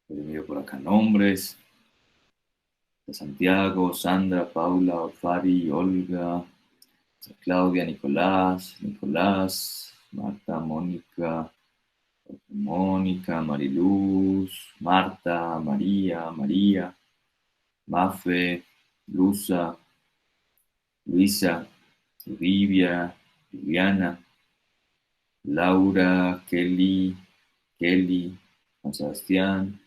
Miro por acá nombres. De Santiago, Sandra, Paula, Fari, Olga, Claudia, Nicolás, Marta, Mónica, Mariluz, Marta, María, Mafe, Luza, Luisa, Olivia, Liliana, Laura, Kelly, Juan Sebastián,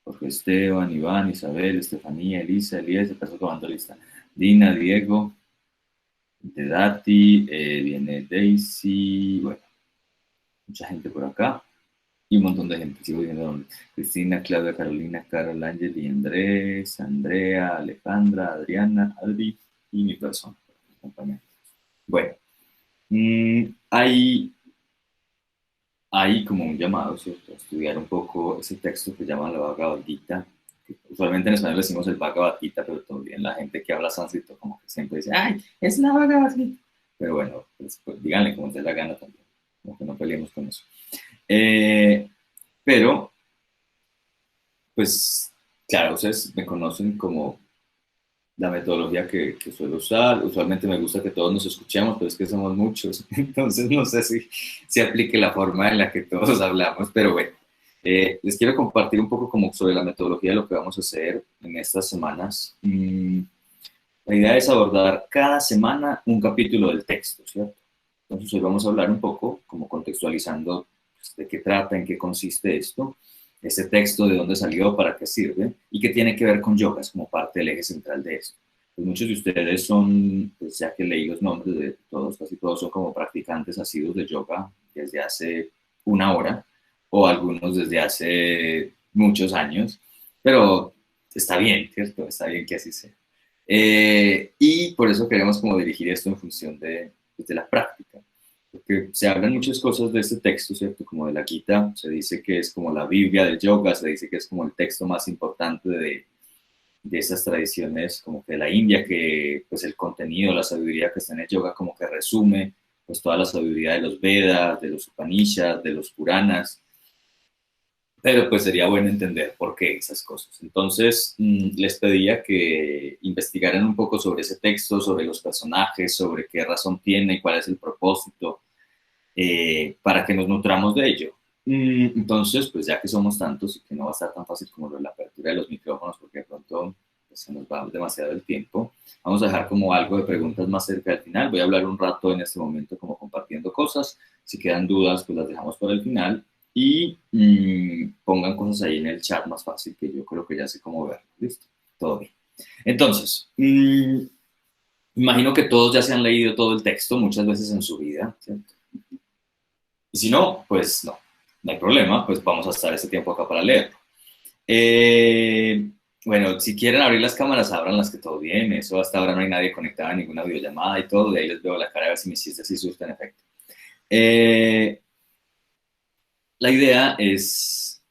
Jorge Esteban, Iván, Isabel, Estefanía, Elisa, Elías, empezó tomando lista. Dina, Diego, de Dati, viene Daisy, bueno, mucha gente por acá y un montón de gente, sigo viendo dónde. Cristina, Claudia, Carolina, Carol, Ángel y Andrés, Andrea, Alejandra, Adriana, Adri y mi persona, compañero. Bueno, hay como un llamado, ¿cierto? A estudiar un poco ese texto que llaman la Bhagavad Gita. Usualmente en español decimos el Bhagavad Gita, pero también la gente que habla sánscrito como que siempre dice, ¡ay, es la Bhagavad Gita! Pero bueno, pues, díganle como se la gana también, como que no peleemos con eso. Eh, pero, pues, claro, ustedes me conocen como la metodología que suelo usar. Usualmente me gusta que todos nos escuchemos, pero es que somos muchos, entonces no sé si aplique la forma en la que todos hablamos, pero bueno, les quiero compartir un poco como sobre la metodología de lo que vamos a hacer en estas semanas. La idea es abordar cada semana un capítulo del texto, ¿cierto? Entonces hoy vamos a hablar un poco, como contextualizando pues, de qué trata, en qué consiste esto, este texto, de dónde salió, para qué sirve, y qué tiene que ver con yogas como parte del eje central de esto. Pues muchos de ustedes son, pues ya que leí los nombres de todos, casi todos son como practicantes asiduos de yoga desde hace una hora, o algunos desde hace muchos años, pero está bien, ¿cierto? Está bien que así sea. Y por eso queremos como dirigir esto en función de la práctica. Porque se hablan muchas cosas de este texto, ¿cierto? Como de la Gita, se dice que es como la Biblia del yoga, se dice que es como el texto más importante de esas tradiciones como que de la India, que pues el contenido, la sabiduría que está en el yoga como que resume pues toda la sabiduría de los Vedas, de los Upanishads, de los Puranas, pero pues sería bueno entender por qué esas cosas. Entonces, les pedía que investigaran un poco sobre ese texto, sobre los personajes, sobre qué razón tiene y cuál es el propósito, para que nos nutramos de ello. Entonces, pues ya que somos tantos y que no va a estar tan fácil como lo de la apertura de los micrófonos, porque de pronto pues, se nos va demasiado el tiempo, vamos a dejar como algo de preguntas más cerca del final. Voy a hablar un rato en este momento como compartiendo cosas. Si quedan dudas, pues las dejamos para el final y pongan cosas ahí en el chat más fácil, que yo creo que ya sé cómo ver. Listo, todo bien. Entonces, imagino que todos ya se han leído todo el texto muchas veces en su vida, ¿cierto? Y si no, pues no hay problema, pues vamos a estar este tiempo acá para leerlo. Bueno, si quieren abrir las cámaras, abranlas, que todo bien. Eso hasta ahora no hay nadie conectado a ninguna videollamada y todo. De ahí les veo la cara a ver si mis chistes sí surten efecto. La idea es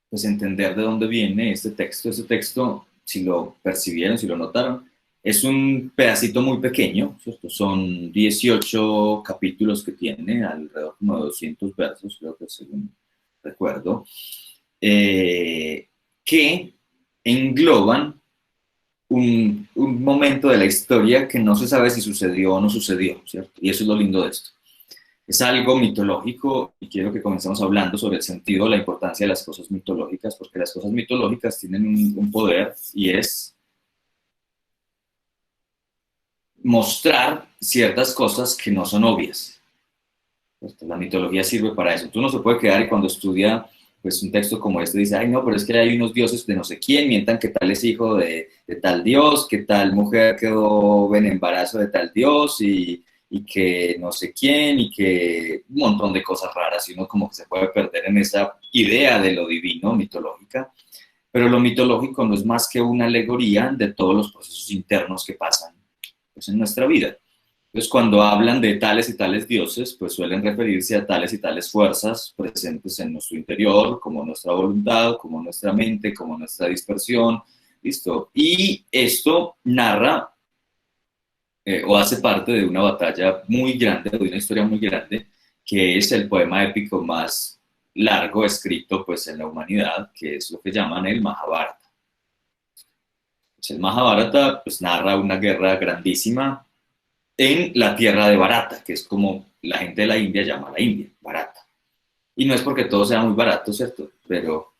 pues entender de dónde viene este texto. Este texto, si lo percibieron, si lo notaron, es un pedacito muy pequeño, ¿cierto? Son 18 capítulos que tiene, alrededor como de 200 versos, creo que según recuerdo, eh, que engloban un momento de la historia que no se sabe si sucedió o no sucedió, ¿cierto? Y eso es lo lindo de esto. Es algo mitológico y quiero que comencemos hablando sobre el sentido, la importancia de las cosas mitológicas, porque las cosas mitológicas tienen un poder y es mostrar ciertas cosas que no son obvias. La mitología sirve para eso. Tú no se puede quedar y cuando estudia pues, un texto como este dice, ay no, pero es que hay unos dioses de no sé quién, mientan que tal es hijo de tal dios, que tal mujer quedó en embarazo de tal dios y que no sé quién y que un montón de cosas raras y uno como que se puede perder en esa idea de lo divino, mitológica. Pero lo mitológico no es más que una alegoría de todos los procesos internos que pasan pues, en nuestra vida. Entonces, cuando hablan de tales y tales dioses, pues suelen referirse a tales y tales fuerzas presentes en nuestro interior, como nuestra voluntad, como nuestra mente, como nuestra dispersión, ¿listo? Y esto narra o hace parte de una batalla muy grande, de una historia muy grande, que es el poema épico más largo escrito pues en la humanidad, que es lo que llaman el Mahabharata. Pues el Mahabharata pues narra una guerra grandísima en la tierra de Bharata, que es como la gente de la India llama a la India, Bharata. Y no es porque todo sea muy barato, ¿cierto? Pero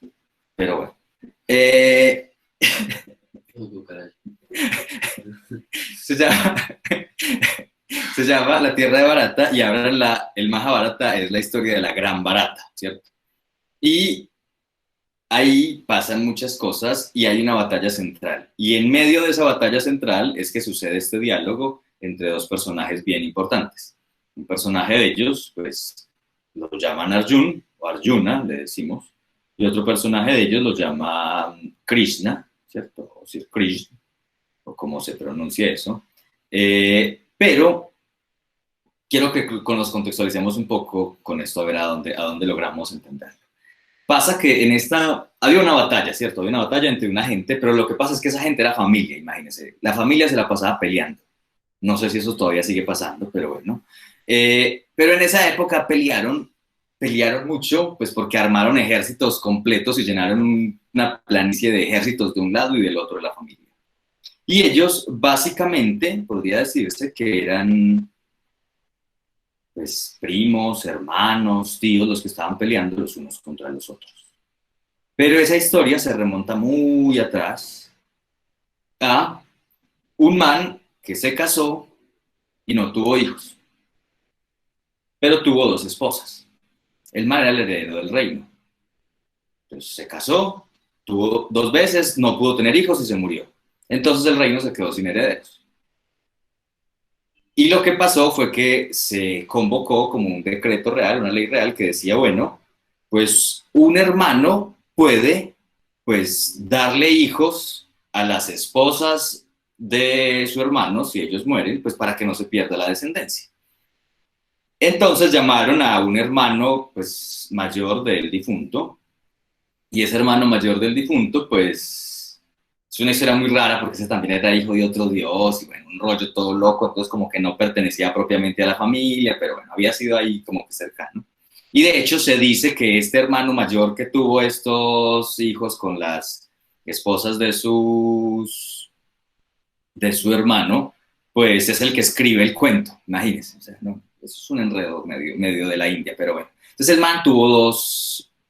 bueno. Se llama, se llama La Tierra de Bharata y ahora el Mahabharata es la historia de la Gran Bharata, ¿cierto? Y ahí pasan muchas cosas y hay una batalla central. Y en medio de esa batalla central es que sucede este diálogo entre dos personajes bien importantes. Un personaje de ellos, pues, lo llaman Arjun, o Arjuna, le decimos, y otro personaje de ellos lo llama Krishna, ¿cierto? O Sir Krishna, o como se pronuncia eso. Pero quiero que nos contextualicemos un poco con esto, a ver a dónde logramos entenderlo. Pasa que había una batalla, ¿cierto? Había una batalla entre una gente, pero lo que pasa es que esa gente era familia, imagínense. La familia se la pasaba peleando. No sé si eso todavía sigue pasando, pero bueno. Pero en esa época pelearon mucho, pues porque armaron ejércitos completos y llenaron una planicie de ejércitos de un lado y del otro de la familia. Y ellos, básicamente, podría decirse que eran pues, primos, hermanos, tíos, los que estaban peleando los unos contra los otros. Pero esa historia se remonta muy atrás a un man que se casó y no tuvo hijos, pero tuvo dos esposas. El man era el heredero del reino. Entonces se casó, tuvo 2 veces, no pudo tener hijos y se murió. Entonces el reino se quedó sin herederos. Y lo que pasó fue que se convocó como un decreto real, una ley real que decía, bueno, pues un hermano puede pues darle hijos a las esposas de su hermano si ellos mueren, pues para que no se pierda la descendencia. Entonces llamaron a un hermano pues mayor del difunto y ese hermano mayor del difunto pues es una historia muy rara porque ese también era hijo de otro dios y bueno, un rollo todo loco, entonces como que no pertenecía propiamente a la familia, pero bueno, había sido ahí como que cercano. Y de hecho se dice que este hermano mayor que tuvo estos hijos con las esposas de su hermano, pues es el que escribe el cuento, imagínense, o sea, ¿no? Eso es un enredo medio de la India, pero bueno. Entonces el man tuvo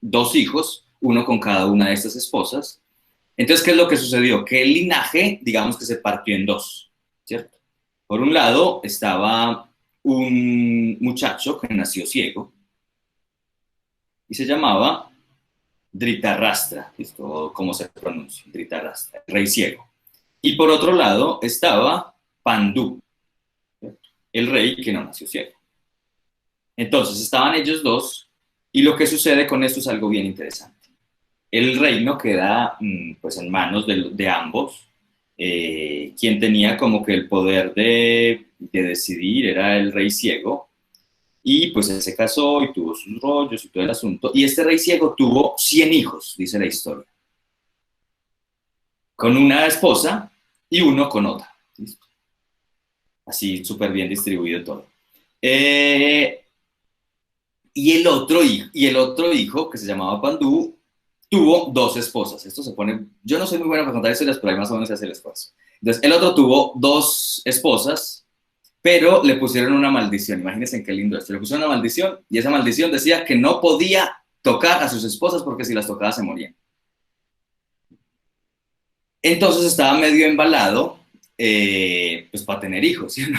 dos hijos, uno con cada una de estas esposas. Entonces, ¿qué es lo que sucedió? Que el linaje, digamos que se partió en dos, ¿cierto? Por un lado estaba un muchacho que nació ciego y se llamaba Dhritarashtra, ¿listo? ¿Cómo se pronuncia? Dhritarashtra, rey ciego. Y por otro lado estaba Pandú, ¿cierto? El rey que no nació ciego. Entonces estaban ellos dos y lo que sucede con esto es algo bien interesante. El reino queda pues en manos de ambos. Quien tenía como que el poder de decidir era el rey ciego y pues él se casó y tuvo sus rollos y todo el asunto. Y este rey ciego tuvo 100 hijos, dice la historia, con una esposa y uno con otra. ¿Listo? Así súper bien distribuido todo. Y el otro hijo, que se llamaba Pandú, tuvo 2 esposas. Esto se pone... Yo no soy muy bueno para contar historias, pero ahí más o menos se hace el esfuerzo. Entonces, el otro tuvo 2 esposas, pero le pusieron una maldición. Imagínense qué lindo esto. Le pusieron una maldición y esa maldición decía que no podía tocar a sus esposas porque si las tocaba se morían. Entonces estaba medio embalado pues para tener hijos, ¿sí? ¿No?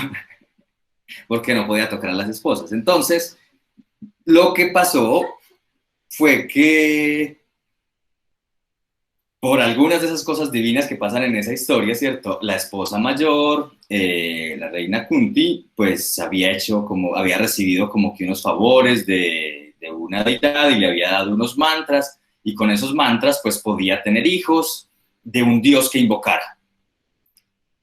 Porque no podía tocar a las esposas. Entonces, lo que pasó fue que por algunas de esas cosas divinas que pasan en esa historia, ¿cierto? La esposa mayor, la reina Kunti, pues había recibido como que unos favores de una deidad y le había dado unos mantras y con esos mantras pues podía tener hijos de un dios que invocara.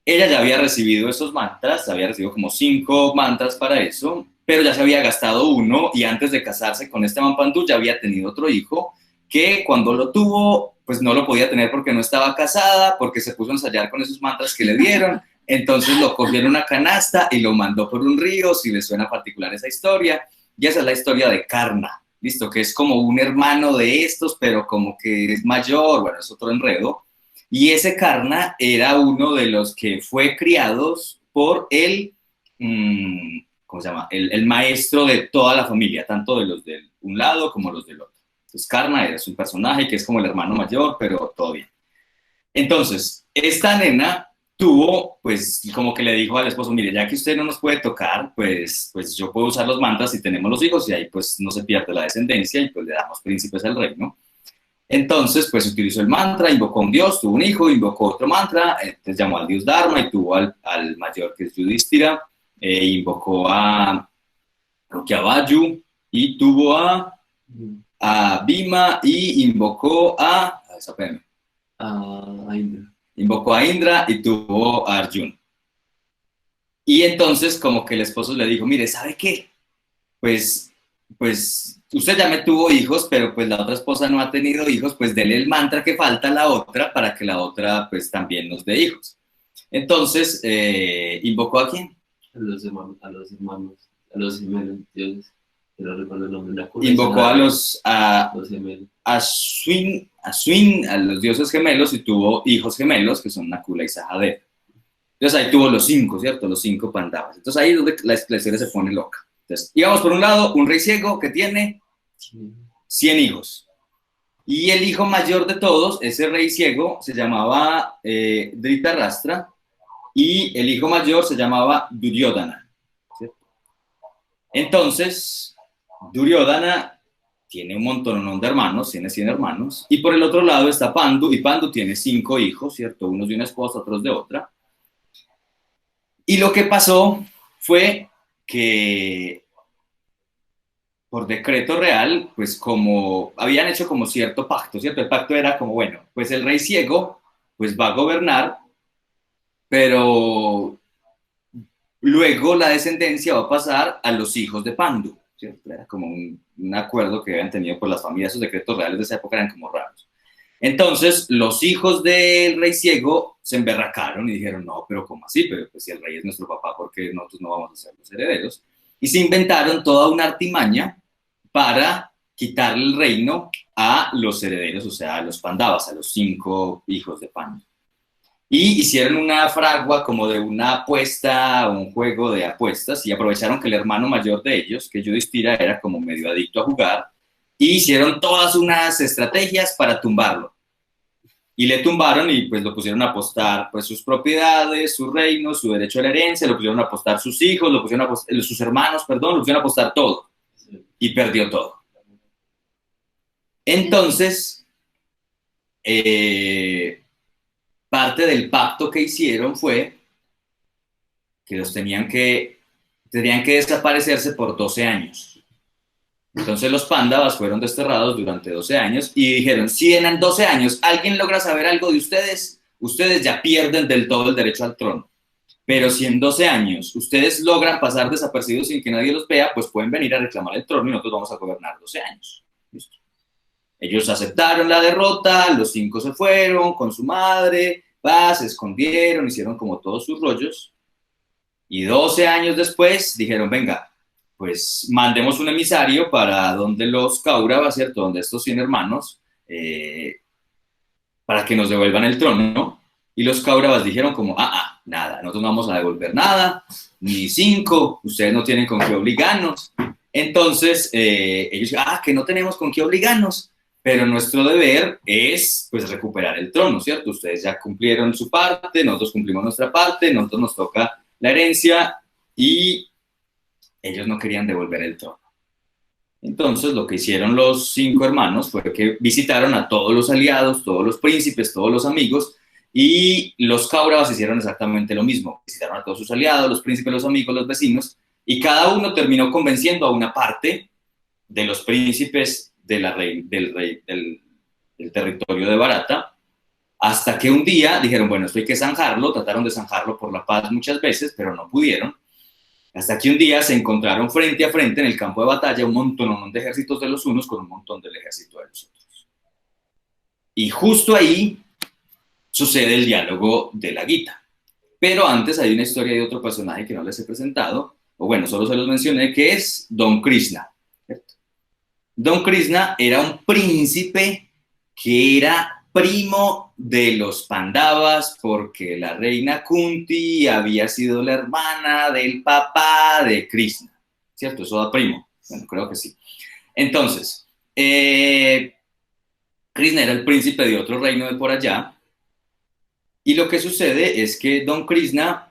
Ella ya había recibido esos mantras, había recibido como 5 mantras para eso, pero ya se había gastado uno y antes de casarse con este Mampandú ya había tenido otro hijo que cuando lo tuvo, pues no lo podía tener porque no estaba casada, porque se puso a ensayar con esos mantras que le dieron, entonces lo cogió en una canasta y lo mandó por un río, si les suena particular esa historia, y esa es la historia de Karna. listo, que es como un hermano de estos, pero como que es mayor, bueno, es otro enredo. Y ese Karna era uno de los que fue criados por ¿cómo se llama? El maestro de toda la familia, tanto de los de un lado como los del otro. Entonces Karna es un personaje que es como el hermano mayor, pero todo bien. Entonces, esta nena tuvo, pues, como que le dijo al esposo, mire, ya que usted no nos puede tocar, pues yo puedo usar los mantras y tenemos los hijos y ahí pues no se pierde la descendencia y pues le damos príncipes al reino. Entonces, pues utilizó el mantra, invocó a un dios, tuvo un hijo, invocó otro mantra, entonces llamó al dios Dharma y tuvo al mayor que es Yudhishthira, invocó creo que a Vaju y tuvo a Bhima y invocó espérame, Indra. Invocó a Indra y tuvo a Arjuna. Y entonces como que el esposo le dijo, mire, ¿sabe qué? Pues usted ya me tuvo hijos, pero pues la otra esposa no ha tenido hijos, pues dele el mantra que falta a la otra para que la otra pues también nos dé hijos. Entonces, ¿invocó a quién? A los hermanos, a los gemelos, dioses. Pero recuerdo el nombre. Invocó a los gemelos. A Swin, a los dioses gemelos, y tuvo hijos gemelos, que son Nakula y Sahadeva. Entonces ahí tuvo los 5, ¿cierto? Los 5 pandavas. Entonces ahí es donde la historia se pone loca. Entonces, íbamos por un lado, un rey ciego que tiene 100 hijos. Y el hijo mayor de todos, ese rey ciego, se llamaba Dhritarashtra, y el hijo mayor se llamaba Duryodhana. ¿Cierto? Entonces, Duryodhana tiene un montón de hermanos, tiene 100 hermanos, y por el otro lado está Pandu, y Pandu tiene 5 hijos, ¿cierto? Unos de una esposa, otros de otra. Y lo que pasó fue que por decreto real, pues como habían hecho como cierto pacto, ¿cierto? El pacto era como, bueno, pues el rey ciego pues va a gobernar, pero luego la descendencia va a pasar a los hijos de Pandu, ¿cierto? Era como un acuerdo que habían tenido por las familias, esos decretos reales de esa época eran como raros. Entonces, los hijos del rey ciego se emberracaron y dijeron, no, pero ¿cómo así? Pero pues si el rey es nuestro papá, ¿por qué nosotros no vamos a ser los herederos? Y se inventaron toda una artimaña para quitarle el reino a los herederos, o sea, a los Pandavas, a los 5 hijos de Pandu. Y hicieron una fragua como de una apuesta, un juego de apuestas, y aprovecharon que el hermano mayor de ellos, que Yudhishthira, era como medio adicto a jugar, y hicieron todas unas estrategias para tumbarlo. Y le tumbaron y pues lo pusieron a apostar pues sus propiedades, su reino, su derecho a la herencia, lo pusieron a apostar sus hijos, lo pusieron a apostar, sus hermanos, perdón, lo pusieron a apostar todo. Y perdió todo. Entonces, parte del pacto que hicieron fue que tenían que desaparecerse por 12 años. Entonces los Pándavas fueron desterrados durante 12 años y dijeron, si en 12 años alguien logra saber algo de ustedes, ustedes ya pierden del todo el derecho al trono. Pero si en 12 años ustedes logran pasar desapercibidos sin que nadie los vea, pues pueden venir a reclamar el trono y nosotros vamos a gobernar 12 años. ¿Listo? Ellos aceptaron la derrota, los 5 se fueron con su madre, se escondieron, hicieron como todos sus rollos. Y 12 años después dijeron, venga, pues mandemos un emisario para donde los Kauravas, ¿cierto? Donde estos 100 hermanos, para que nos devuelvan el trono, ¿no? Y los Kauravas dijeron como, nada, nosotros no vamos a devolver nada, ni 5, ustedes no tienen con qué obligarnos. Entonces, ellos dijeron, que no tenemos con qué obligarnos, pero nuestro deber es, pues, recuperar el trono, ¿cierto? Ustedes ya cumplieron su parte, nosotros cumplimos nuestra parte, nosotros nos toca la herencia, y ellos no querían devolver el trono. Entonces, lo que hicieron los 5 hermanos fue que visitaron a todos los aliados, todos los príncipes, todos los amigos, y los Kauravas hicieron exactamente lo mismo. Visitaron a todos sus aliados, los príncipes, los amigos, los vecinos, y cada uno terminó convenciendo a una parte de los príncipes del territorio de Bharata, hasta que un día dijeron, bueno, esto hay que zanjarlo, trataron de zanjarlo por la paz muchas veces, pero no pudieron. Hasta que un día se encontraron frente a frente en el campo de batalla un montón de ejércitos de los unos con un montón del ejército de los otros. Y justo ahí sucede el diálogo de la Gita. Pero antes hay una historia de otro personaje que no les he presentado, o bueno, solo se los mencioné, que es Don Krishna, ¿cierto? Don Krishna era un príncipe que era primo de los Pandavas porque la reina Kunti había sido la hermana del papá de Krishna, ¿cierto? Eso da primo. Bueno, creo que sí. Entonces, Krishna era el príncipe de otro reino de por allá, y lo que sucede es que Don Krishna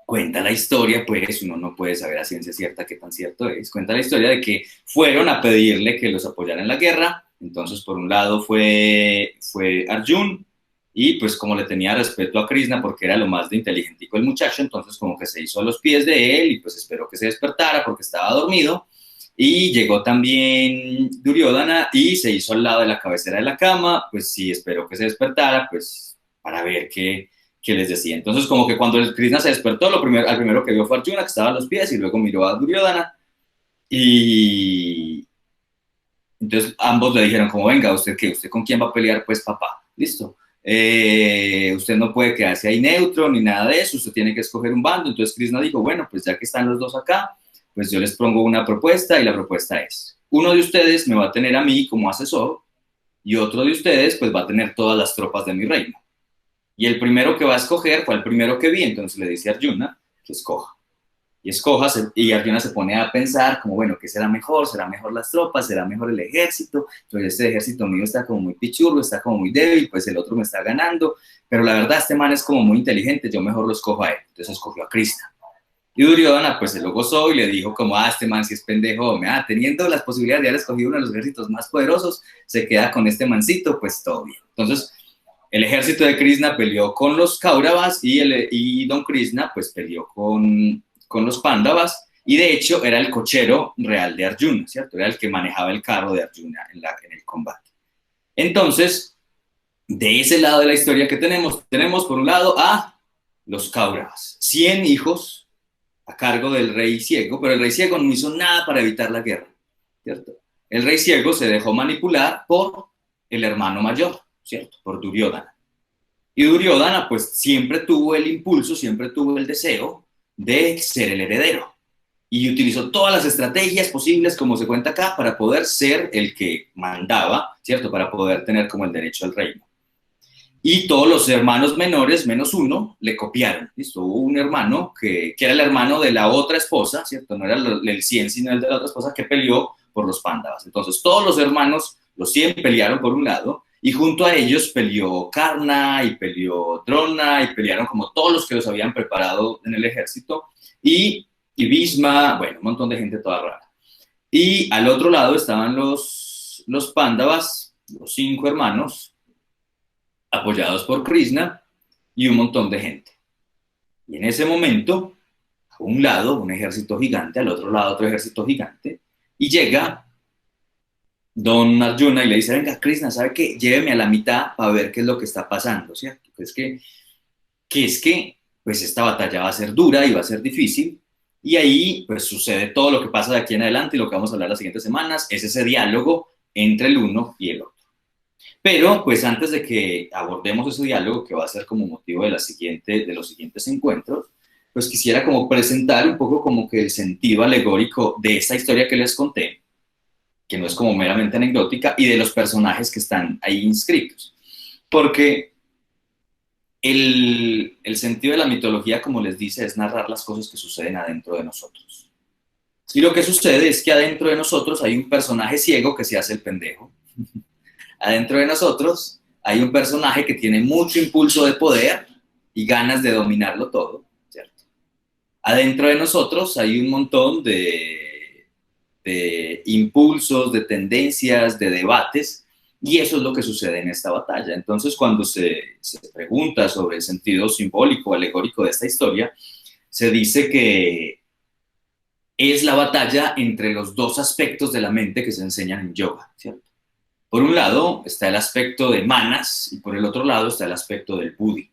cuenta la historia, pues uno no puede saber a ciencia cierta qué tan cierto es, cuenta la historia de que fueron a pedirle que los apoyara en la guerra. Entonces por un lado fue Arjun, y pues como le tenía respeto a Krishna porque era lo más de inteligentico el muchacho, entonces como que se hizo a los pies de él y pues esperó que se despertara porque estaba dormido. Y llegó también Duryodhana y se hizo al lado de la cabecera de la cama, pues sí, esperó que se despertara, pues para ver qué les decía. Entonces, como que cuando el Krishna se despertó, al primero que vio fue Arjuna, que estaba a los pies, y luego miró a Duryodhana, y entonces ambos le dijeron como, venga, ¿usted qué? ¿Usted con quién va a pelear? Pues papá, listo. Usted no puede quedarse ahí neutro ni nada de eso, usted tiene que escoger un bando. Entonces Krishna dijo, bueno, pues ya que están los dos acá, pues yo les pongo una propuesta, y la propuesta es, uno de ustedes me va a tener a mí como asesor, y otro de ustedes pues va a tener todas las tropas de mi reino. Y el primero que va a escoger fue el primero que vi, entonces le dice a Arjuna que escoja. Y escoja, y Arjuna se pone a pensar como, bueno, ¿qué será mejor? ¿Será mejor las tropas? ¿Será mejor el ejército? Entonces este ejército mío está como muy pichurro, está como muy débil, pues el otro me está ganando, pero la verdad este man es como muy inteligente, yo mejor lo escojo a él. Entonces escogió a Krishna. Y Duryodhana pues se lo gozó y le dijo como, este man si es pendejo, teniendo las posibilidades de haber escogido uno de los ejércitos más poderosos, se queda con este mancito, pues todo bien. Entonces el ejército de Krishna peleó con los Kauravas, y Don Krishna pues peleó con los Pándavas, y de hecho era el cochero real de Arjuna, ¿cierto? Era el que manejaba el carro de Arjuna en el combate. Entonces, de ese lado de la historia que tenemos por un lado a los Kauravas, 100 hijos a cargo del rey ciego, pero el rey ciego no hizo nada para evitar la guerra, ¿cierto? El rey ciego se dejó manipular por el hermano mayor, ¿cierto? Por Duryodhana. Y Duryodhana pues siempre tuvo el impulso, siempre tuvo el deseo de ser el heredero. Y utilizó todas las estrategias posibles, como se cuenta acá, para poder ser el que mandaba, ¿cierto? Para poder tener como el derecho al reino. Y todos los hermanos menores, menos uno, le copiaron. ¿Listo? Hubo un hermano que era el hermano de la otra esposa, ¿cierto? No era el 100, sino el de la otra esposa, que peleó por los Pándavas. Entonces todos los hermanos, los 100, pelearon por un lado, y junto a ellos peleó Karna y peleó Drona, y pelearon como todos los que los habían preparado en el ejército, y Bhishma, bueno, un montón de gente toda rara. Y al otro lado estaban los Pándavas, los 5 hermanos, apoyados por Krishna, y un montón de gente. Y en ese momento, a un lado un ejército gigante, al otro lado otro ejército gigante, y llega Don Arjuna y le dice, venga Krishna, ¿sabe qué? Lléveme a la mitad para ver qué es lo que está pasando, ¿cierto? Es que pues esta batalla va a ser dura y va a ser difícil, y ahí pues sucede todo lo que pasa de aquí en adelante, y lo que vamos a hablar las siguientes semanas es ese diálogo entre el uno y el otro. Pero, pues antes de que abordemos ese diálogo, que va a ser como motivo de los siguientes encuentros, pues quisiera como presentar un poco como que el sentido alegórico de esta historia que les conté, que no es como meramente anecdótica, y de los personajes que están ahí inscritos. Porque el sentido de la mitología, como les dice, es narrar las cosas que suceden adentro de nosotros. Y lo que sucede es que adentro de nosotros hay un personaje ciego que se hace el pendejo. Adentro de nosotros hay un personaje que tiene mucho impulso de poder y ganas de dominarlo todo, ¿cierto? Adentro de nosotros hay un montón de impulsos, de tendencias, de debates, y eso es lo que sucede en esta batalla. Entonces, cuando se pregunta sobre el sentido simbólico, alegórico de esta historia, se dice que es la batalla entre los dos aspectos de la mente que se enseñan en yoga, ¿cierto? Por un lado está el aspecto de manas, y por el otro lado está el aspecto del buddhi.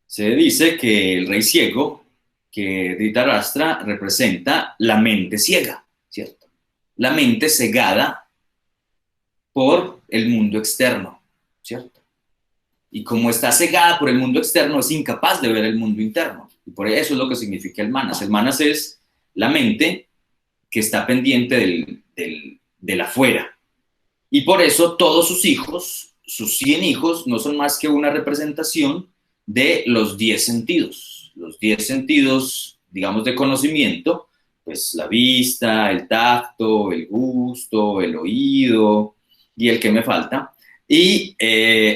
Se dice que el rey ciego, que Dhritarashtra representa la mente ciega, ¿cierto? La mente cegada por el mundo externo, ¿cierto? Y como está cegada por el mundo externo, es incapaz de ver el mundo interno. Y por eso es lo que significa el manas. El manas es la mente que está pendiente del afuera. Y por eso todos sus hijos, sus 100 hijos, no son más que una representación de los 10 sentidos. Los 10 sentidos, digamos, de conocimiento, pues la vista, el tacto, el gusto, el oído y el que me falta. Y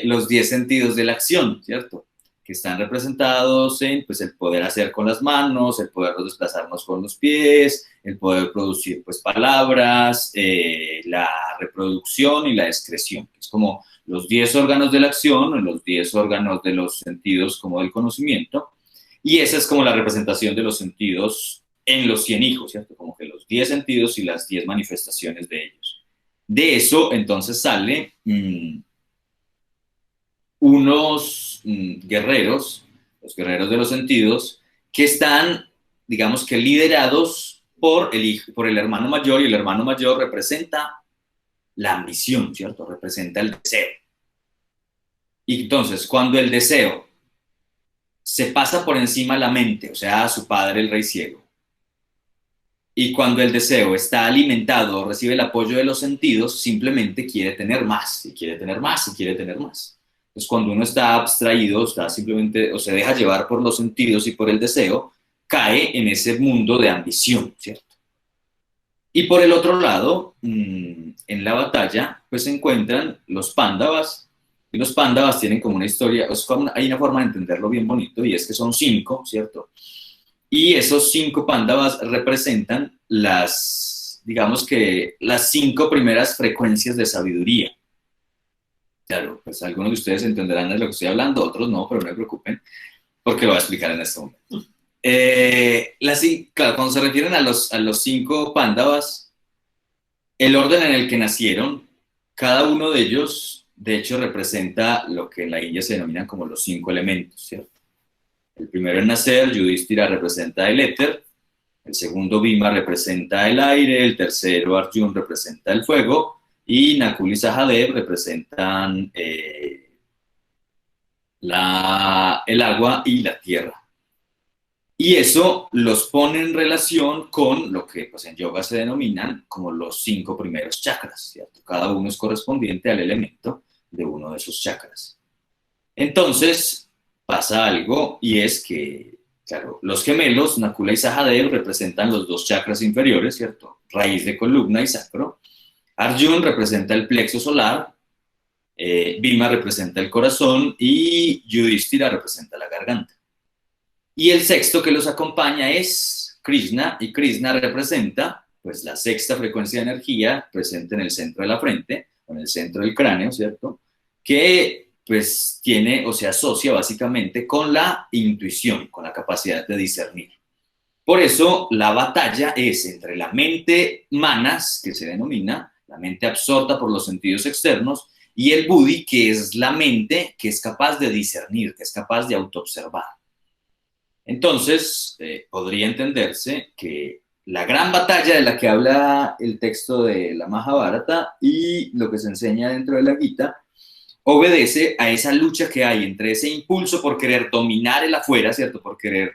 los 10 sentidos de la acción, ¿cierto? Que están representados en pues, el poder hacer con las manos, el poder desplazarnos con los pies, el poder producir pues, palabras, la reproducción y la excreción. Es como los 10 órganos de la acción o los 10 órganos de los sentidos como del conocimiento. Y esa es como la representación de los sentidos en los 100 hijos, ¿cierto? Como que los 10 sentidos y las 10 manifestaciones de ellos. De eso entonces sale unos guerreros, los guerreros de los sentidos, que están, digamos que liderados por el hermano mayor, y el hermano mayor representa la ambición, ¿cierto? Representa el deseo. Y entonces, cuando el deseo se pasa por encima de la mente, o sea, a su padre, el rey ciego, y cuando el deseo está alimentado o recibe el apoyo de los sentidos, simplemente quiere tener más, y quiere tener más, y quiere tener más. Entonces, cuando uno está abstraído, está simplemente, o se deja llevar por los sentidos y por el deseo, cae en ese mundo de ambición, ¿cierto? Y por el otro lado, en la batalla, pues se encuentran los pándavas, y los pándavas tienen como una historia, hay una forma de entenderlo bien bonito, y es que son 5, ¿cierto? Y esos 5 pándavas representan digamos que las 5 primeras frecuencias de sabiduría. Claro, pues algunos de ustedes entenderán de lo que estoy hablando, otros no, pero no se preocupen, porque lo voy a explicar en este momento. Claro, cuando se refieren a los 5 pándavas, el orden en el que nacieron, cada uno de ellos, de hecho, representa lo que en la India se denominan como los 5 elementos, ¿cierto? El primero en nacer, Yudhishthira, representa el éter, el segundo Bhima representa el aire, el tercero Arjuna representa el fuego, y Nakul y Sahadev representan el agua y la tierra. Y eso los pone en relación con lo que pues, en yoga se denominan como los 5 primeros chakras, ¿cierto? Cada uno es correspondiente al elemento de uno de esos chakras. Entonces, pasa algo, y es que, claro, los gemelos, Nakula y Sahadev, representan los 2 chakras inferiores, ¿cierto? Raíz de columna y sacro. Arjuna representa el plexo solar, Bhima representa el corazón y Yudhishthira representa la garganta. Y el sexto que los acompaña es Krishna, y Krishna representa pues la 6ª frecuencia de energía presente en el centro de la frente, en el centro del cráneo, ¿cierto? Que pues tiene o se asocia básicamente con la intuición, con la capacidad de discernir. Por eso la batalla es entre la mente manas, que se denomina, la mente absorta por los sentidos externos, y el buddhi, que es la mente que es capaz de discernir, que es capaz de autoobservar. Entonces, podría entenderse que la gran batalla de la que habla el texto de la Mahabharata y lo que se enseña dentro de la Gita obedece a esa lucha que hay entre ese impulso por querer dominar el afuera, ¿cierto? De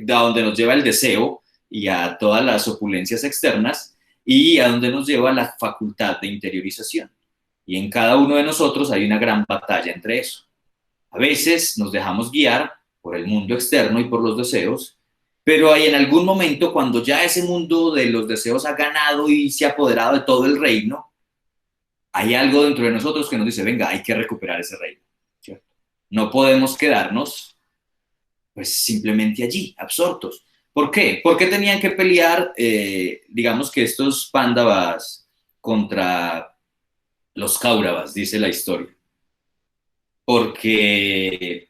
donde nos lleva el deseo y a todas las opulencias externas, y a donde nos lleva la facultad de interiorización. Y en cada uno de nosotros hay una gran batalla entre eso. A veces nos dejamos guiar por el mundo externo y por los deseos, pero hay en algún momento cuando ya ese mundo de los deseos ha ganado y se ha apoderado de todo el reino, hay algo dentro de nosotros que nos dice, venga, hay que recuperar ese reino, ¿cierto? No podemos quedarnos pues simplemente allí, absortos. ¿Por qué? ¿Por qué tenían que pelear, digamos que estos pándavas contra los cáuravas, dice la historia? Porque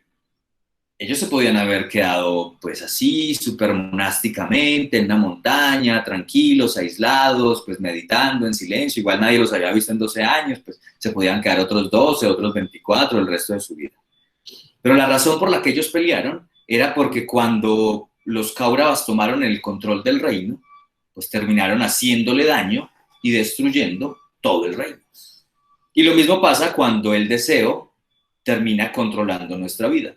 ellos se podían haber quedado pues así, súper monásticamente, en una montaña, tranquilos, aislados, pues meditando en silencio, igual nadie los había visto en 12 años, pues se podían quedar otros 12, otros 24 el resto de su vida. Pero la razón por la que ellos pelearon era porque cuando los cáuravas tomaron el control del reino, pues terminaron haciéndole daño y destruyendo todo el reino. Y lo mismo pasa cuando el deseo termina controlando nuestra vida.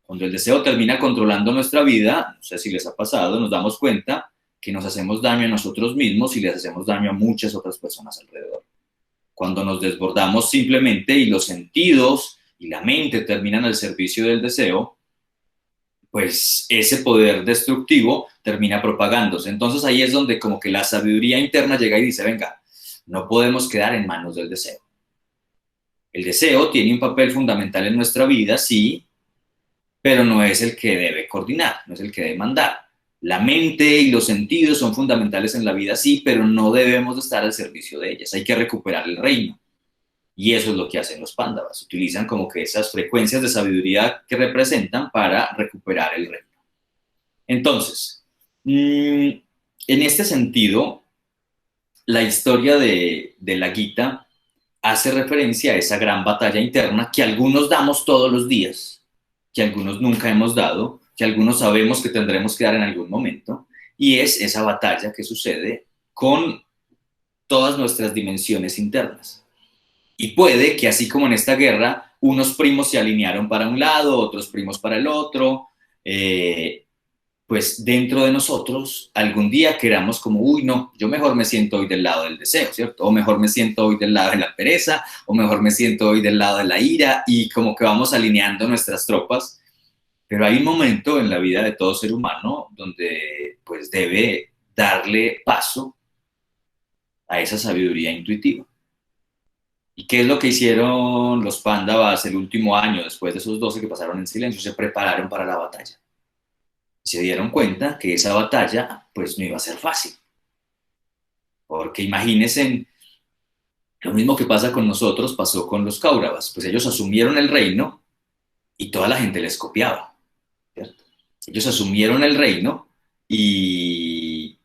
Cuando el deseo termina controlando nuestra vida, no sé si les ha pasado, nos damos cuenta que nos hacemos daño a nosotros mismos y les hacemos daño a muchas otras personas alrededor. Cuando nos desbordamos simplemente y los sentidos y la mente terminan al servicio del deseo, pues ese poder destructivo termina propagándose. Entonces ahí es donde como que la sabiduría interna llega y dice, venga, no podemos quedar en manos del deseo. El deseo tiene un papel fundamental en nuestra vida, sí, pero no es el que debe coordinar, no es el que debe mandar. La mente y los sentidos son fundamentales en la vida, sí, pero no debemos de estar al servicio de ellas. Hay que recuperar el reino. Y eso es lo que hacen los pándavas. Utilizan como que esas frecuencias de sabiduría que representan para recuperar el reino. Entonces, en este sentido, la historia de la Gita hace referencia a esa gran batalla interna que algunos damos todos los días, que algunos nunca hemos dado, que algunos sabemos que tendremos que dar en algún momento, y es esa batalla que sucede con todas nuestras dimensiones internas. Y puede que así como en esta guerra, unos primos se alinearon para un lado, otros primos para el otro, pues dentro de nosotros algún día queramos como, uy, no, yo mejor me siento hoy del lado del deseo, ¿cierto? O mejor me siento hoy del lado de la pereza, o mejor me siento hoy del lado de la ira, y como que vamos alineando nuestras tropas. Pero hay un momento en la vida de todo ser humano donde pues debe darle paso a esa sabiduría intuitiva. ¿Y qué es lo que hicieron los pándavas el último año, después de esos 12 que pasaron en silencio? Se prepararon para la batalla. Se dieron cuenta que esa batalla pues no iba a ser fácil. Porque imagínense, lo mismo que pasa con nosotros pasó con los Cáuravas. Pues ellos asumieron el reino y toda la gente les copiaba, ¿cierto? Ellos asumieron el reino y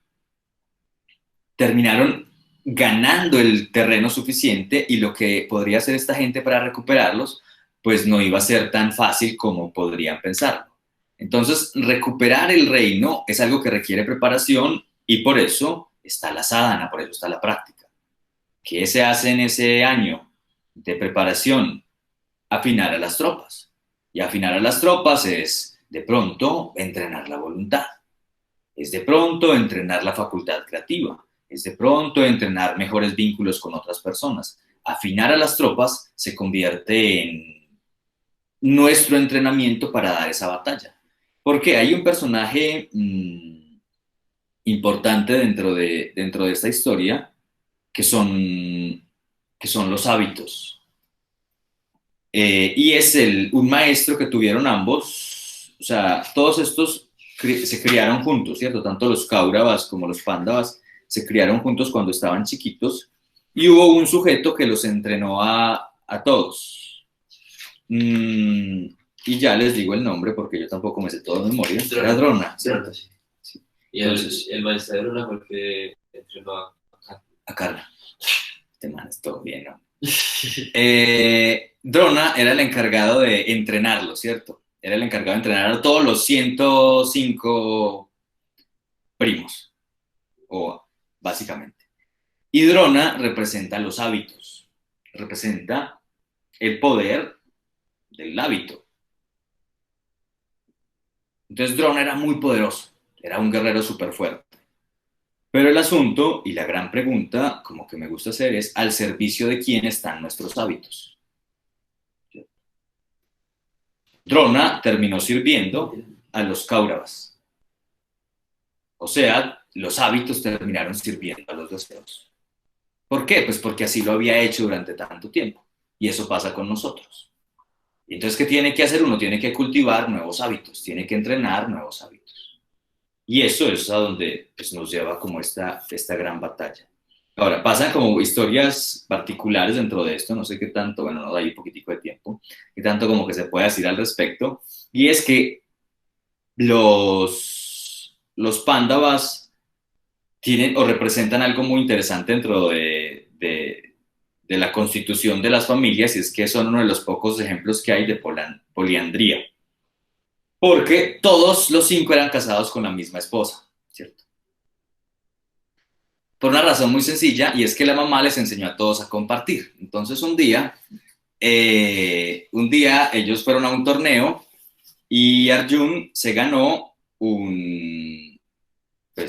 terminaron ganando el terreno suficiente, y lo que podría hacer esta gente para recuperarlos, pues no iba a ser tan fácil como podrían pensarlo. Entonces, recuperar el reino es algo que requiere preparación, y por eso está la sadhana, por eso está la práctica. ¿Qué se hace en ese año de preparación? Afinar a las tropas. Y afinar a las tropas es, de pronto, entrenar la voluntad. Es de pronto entrenar la facultad creativa. Es de pronto entrenar mejores vínculos con otras personas. Afinar a las tropas se convierte en nuestro entrenamiento para dar esa batalla. Porque hay un personaje importante dentro de esta historia que son los hábitos. Y es un maestro que tuvieron ambos, o sea, todos estos se criaron juntos, ¿cierto? Tanto los Cáuravas como los Pándavas se criaron juntos cuando estaban chiquitos, y hubo un sujeto que los entrenó a todos. Y ya les digo el nombre porque yo tampoco me sé todo de memoria. Era Drona, ¿cierto? Sí. Y el maestro de Drona fue el que entrenó a Karna. Este man es todo bien, ¿no? Drona era el encargado de entrenarlo, ¿cierto? Era el encargado de entrenar a todos los 105 primos, o básicamente. Y Drona representa los hábitos, representa el poder del hábito. Entonces Drona era muy poderoso, era un guerrero súper fuerte. Pero el asunto y la gran pregunta, como que me gusta hacer, es ¿al servicio de quién están nuestros hábitos? Drona terminó sirviendo a los Cáuravas. O sea, los hábitos terminaron sirviendo a los deseos. ¿Por qué? Pues porque así lo había hecho durante tanto tiempo. Y eso pasa con nosotros. Y entonces, ¿qué tiene que hacer? Uno tiene que cultivar nuevos hábitos, tiene que entrenar nuevos hábitos. Y eso es a donde pues, nos lleva como esta gran batalla. Ahora, pasan como historias particulares dentro de esto, no sé qué tanto, bueno, no da ahí un poquitico de tiempo, qué tanto como que se puede decir al respecto, y es que los pándavas tienen o representan algo muy interesante dentro de la constitución de las familias, y es que son uno de los pocos ejemplos que hay de poliandría, porque todos los 5 eran casados con la misma esposa, ¿cierto? Por una razón muy sencilla, y es que la mamá les enseñó a todos a compartir. Entonces un día ellos fueron a un torneo y Arjun se ganó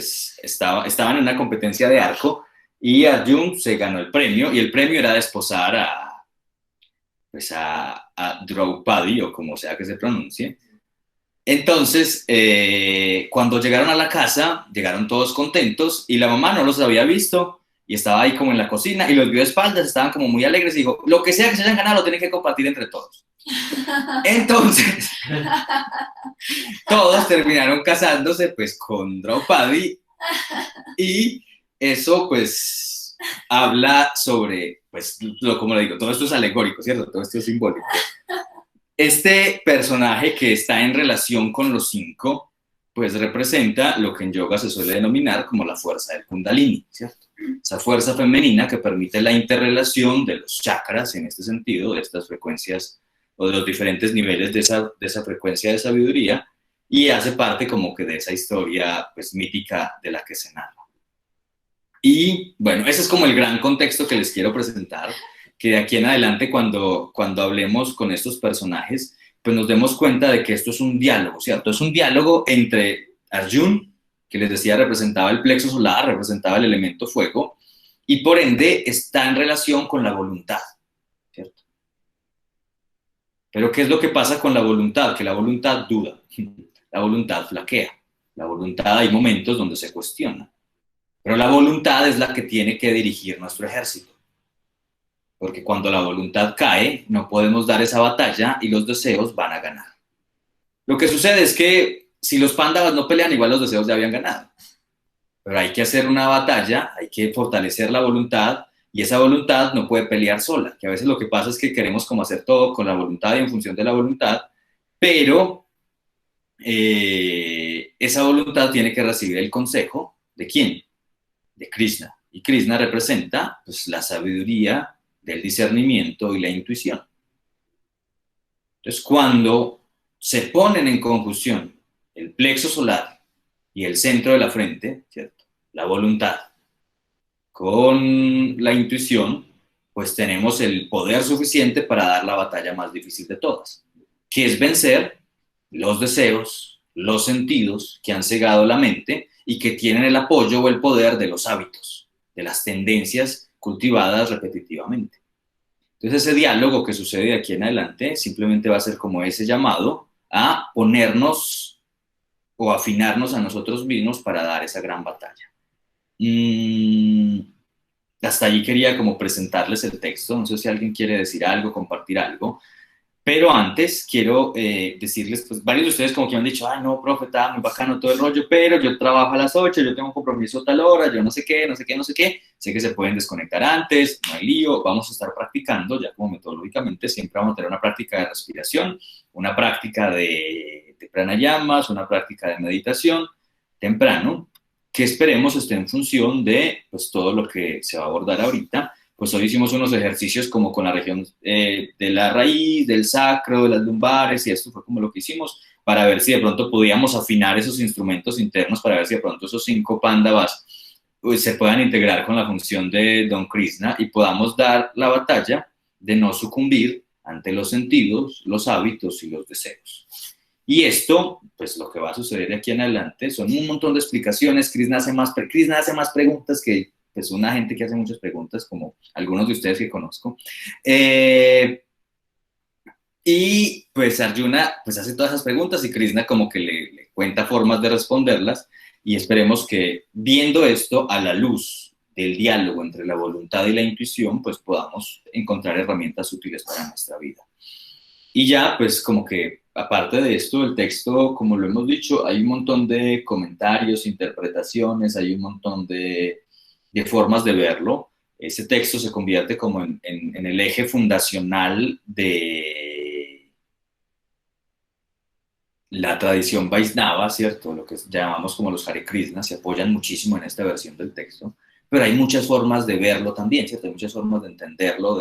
pues estaban en una competencia de arco y Arjun se ganó el premio y el premio era desposar a Draupadi, o como sea que se pronuncie. Entonces, cuando llegaron a la casa, llegaron todos contentos y la mamá no los había visto y estaba ahí como en la cocina y los vio de espaldas, estaban como muy alegres y dijo, lo que sea que se hayan ganado lo tienen que compartir entre todos. Entonces, todos terminaron casándose pues con Draupadi y eso pues habla sobre, pues como le digo, todo esto es alegórico, ¿cierto? Todo esto es simbólico. Este personaje que está en relación con los 5, pues representa lo que en yoga se suele denominar como la fuerza del Kundalini, ¿cierto? Esa fuerza femenina que permite la interrelación de los chakras, en este sentido, de estas frecuencias o de los diferentes niveles de esa frecuencia de sabiduría, y hace parte como que de esa historia pues mítica de la que se narra. Y bueno, ese es como el gran contexto que les quiero presentar, que de aquí en adelante cuando hablemos con estos personajes, pues nos demos cuenta de que esto es un diálogo, ¿cierto? Es un diálogo entre Arjun, que les decía representaba el plexo solar, representaba el elemento fuego, y por ende está en relación con la voluntad, ¿cierto? Pero ¿qué es lo que pasa con la voluntad? Que la voluntad duda, la voluntad flaquea, la voluntad hay momentos donde se cuestiona, pero la voluntad es la que tiene que dirigir nuestro ejército. Porque cuando la voluntad cae, no podemos dar esa batalla y los deseos van a ganar. Lo que sucede es que si los Pándavas no pelean, igual los deseos ya habían ganado. Pero hay que hacer una batalla, hay que fortalecer la voluntad y esa voluntad no puede pelear sola. Que a veces lo que pasa es que queremos como hacer todo con la voluntad y en función de la voluntad, pero esa voluntad tiene que recibir el consejo ¿de quién? De Krishna. Y Krishna representa pues, la sabiduría del discernimiento y la intuición. Entonces, cuando se ponen en conjunción el plexo solar y el centro de la frente, ¿cierto? La voluntad con la intuición, pues tenemos el poder suficiente para dar la batalla más difícil de todas, que es vencer los deseos, los sentidos que han cegado la mente y que tienen el apoyo o el poder de los hábitos, de las tendencias cultivadas repetitivamente. Entonces ese diálogo que sucede de aquí en adelante simplemente va a ser como ese llamado a ponernos o afinarnos a nosotros mismos para dar esa gran batalla. Hasta allí quería como presentarles el texto, no sé si alguien quiere decir algo, compartir algo. Pero antes quiero decirles, pues varios de ustedes como que me han dicho, ay no, profe, está muy bacano todo el rollo, pero yo trabajo a las 8, yo tengo un compromiso a tal hora, yo no sé qué, no sé qué, no sé qué. Sé que se pueden desconectar antes, no hay lío, vamos a estar practicando, ya como metodológicamente siempre vamos a tener una práctica de respiración, una práctica de pranayamas, una práctica de meditación temprano, que esperemos esté en función de pues, todo lo que se va a abordar ahorita. Pues hoy hicimos unos ejercicios como con la región de la raíz, del sacro, de las lumbares, y esto fue como lo que hicimos para ver si de pronto podíamos afinar esos instrumentos internos, para ver si de pronto esos 5 pándavas pues, se puedan integrar con la función de Don Krishna y podamos dar la batalla de no sucumbir ante los sentidos, los hábitos y los deseos. Y esto, pues lo que va a suceder de aquí en adelante, son un montón de explicaciones. Krishna hace más preguntas que pues una gente que hace muchas preguntas, como algunos de ustedes que conozco. Y pues Arjuna pues hace todas esas preguntas y Krishna como que le cuenta formas de responderlas y esperemos que viendo esto a la luz del diálogo entre la voluntad y la intuición, pues podamos encontrar herramientas útiles para nuestra vida. Y ya pues como que aparte de esto, el texto, como lo hemos dicho, hay un montón de comentarios, interpretaciones, hay un montón de formas de verlo. Ese texto se convierte como en el eje fundacional de la tradición Vaisnava, ¿cierto? Lo que llamamos como los Hare Krishna, se apoyan muchísimo en esta versión del texto, pero hay muchas formas de verlo también, ¿cierto? Hay muchas formas de entenderlo,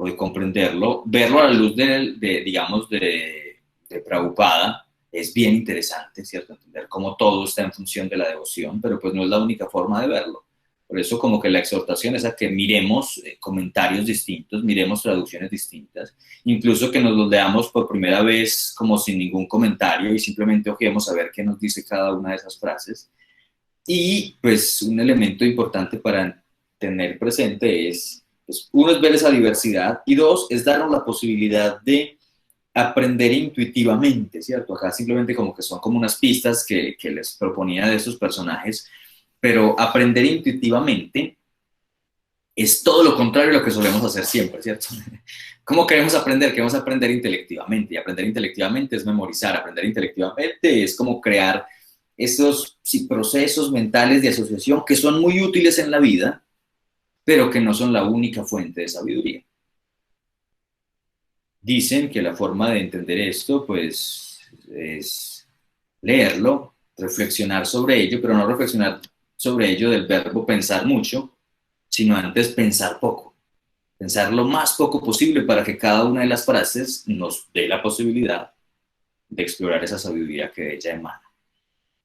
o de comprenderlo. Verlo a la luz digamos, de Prabhupada es bien interesante, ¿cierto? Entender cómo todo está en función de la devoción, pero pues no es la única forma de verlo. Por eso como que la exhortación es a que miremos comentarios distintos, miremos traducciones distintas, incluso que nos los leamos por primera vez como sin ningún comentario y simplemente ojeemos a ver qué nos dice cada una de esas frases, Y pues un elemento importante para tener presente es, pues, uno es ver esa diversidad y dos es darnos la posibilidad de aprender intuitivamente, ¿cierto? Acá simplemente como que son como unas pistas que les proponía de esos personajes, pero aprender intuitivamente es todo lo contrario a lo que solemos hacer siempre, ¿cierto? ¿Cómo queremos aprender? Queremos aprender intelectivamente, y aprender intelectivamente es memorizar, aprender intelectivamente es como crear esos sí, procesos mentales de asociación que son muy útiles en la vida, pero que no son la única fuente de sabiduría. Dicen que la forma de entender esto, pues, es leerlo, reflexionar sobre ello, pero no reflexionar sobre ello del verbo pensar mucho, sino antes pensar poco, pensar lo más poco posible para que cada una de las frases nos dé la posibilidad de explorar esa sabiduría que de ella emana.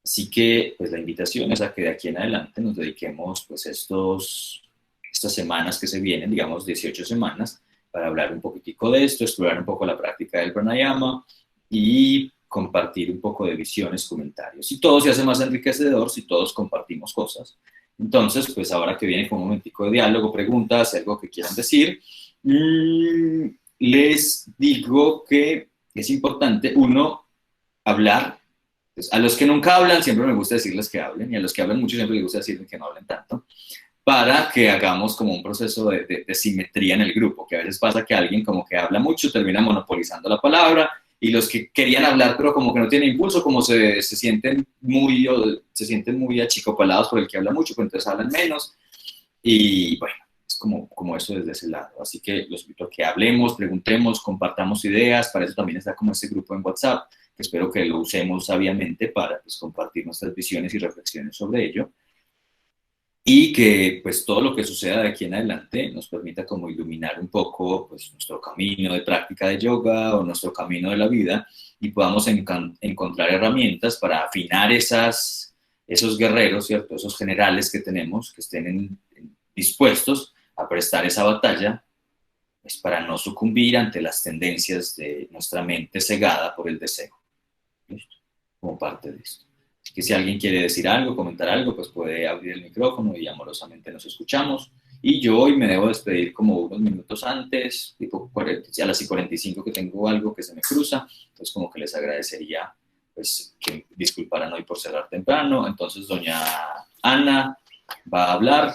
Así que, pues la invitación es a que de aquí en adelante nos dediquemos, pues, estas semanas que se vienen, digamos 18 semanas, para hablar un poquitico de esto, explorar un poco la práctica del pranayama y compartir un poco de visiones, comentarios. Y todo se hace más enriquecedor si todos compartimos cosas. Entonces, pues ahora que viene con un momentico de diálogo, preguntas, algo que quieran decir, les digo que es importante, uno, hablar. Pues, a los que nunca hablan, siempre me gusta decirles que hablen, y a los que hablan mucho, siempre les gusta decirles que no hablen tanto, para que hagamos como un proceso de simetría en el grupo, que a veces pasa que alguien como que habla mucho, termina monopolizando la palabra, y los que querían hablar, pero como que no tienen impulso, como se sienten muy achicopalados por el que habla mucho, pues entonces hablan menos, y bueno, es como eso desde ese lado. Así que los invito a que hablemos, preguntemos, compartamos ideas, para eso también está como este grupo en WhatsApp, que espero que lo usemos sabiamente para, pues, compartir nuestras visiones y reflexiones sobre ello, y que pues todo lo que suceda de aquí en adelante nos permita como iluminar un poco, pues, nuestro camino de práctica de yoga o nuestro camino de la vida, y podamos encontrar herramientas para afinar esos guerreros, ¿cierto? Esos generales que tenemos, que estén dispuestos a prestar esa batalla, pues, para no sucumbir ante las tendencias de nuestra mente cegada por el deseo. ¿Listo? Como parte de esto. Así que si alguien quiere decir algo, comentar algo, pues puede abrir el micrófono y amorosamente nos escuchamos. Y yo hoy me debo despedir como unos minutos antes, tipo 40, a las 45 que tengo algo que se me cruza, entonces como que les agradecería, pues, que disculparan hoy por cerrar temprano. Entonces doña Ana va a hablar